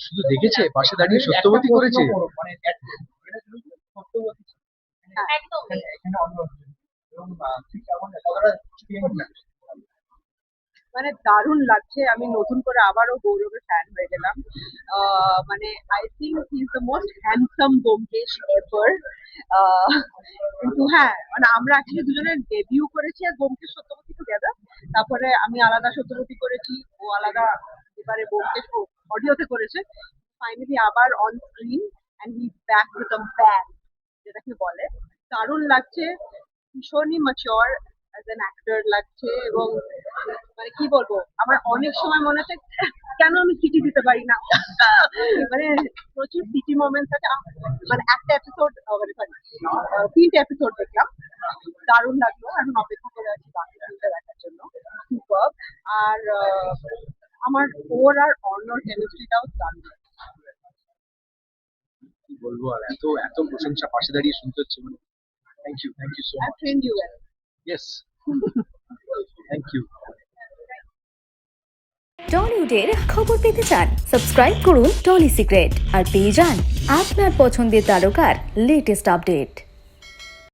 শুধু দেখেছে, পাশে দাঁড়িয়ে সত্যবতী করেছে। মানে দারুণ লাগছে, আমি নতুন করে আবারও গৌরবের ফ্যান হয়ে গেলাম। মানে I think he is the most handsome Byomkesh ever. কিন্তু হ্যাঁ, মানে আমরা অ্যাকচুয়ালি দুজনে ডেবিউ করেছি আর ব্যোমকেশ সত্যবতী টুগেদার। তারপরে আমি আলাদা সত্যবতী করেছি, ও আলাদা এবারে ব্যোমকেশ অডিওতে করেছে। ফাইনালি আবার on screen and he is back with a bang, যেটাকে বলে। দারুণ লাগছে, ভীষণই ম্যাচিওর অ্যাজ অ্যান অ্যাক্টর লাগছে। এবং মানে কি বলবো, আমার অনেক সময় মনে হচ্ছে কেন আমি চিঠি দিতে পারি না। মানে প্রচুর সিটি মোমেন্টস আছে। মানে একটা এপিসোড, মানে সরি, 3টে এপিসোড দেখলাম, দারুণ লাগলো। এখন অপেক্ষা করে আছি বাকি 3টে দেখার জন্য। সুপার। আর আমার ওর আর অর্ণর কেমিস্ট্রিটাও দারুণ। কি বলবো, আর এত এত প্রশংসা পাশে দাঁড়িয়ে শুনতে হচ্ছে, মানে thank you so I much. Friend you well. Yes, thank you. টলিউডের খবর পেতে চান, সাবস্ক্রাইব করুন টলি সিক্রেট আর পেয়ে যান আপনার পছন্দের তারকার লেটেস্ট আপডেট।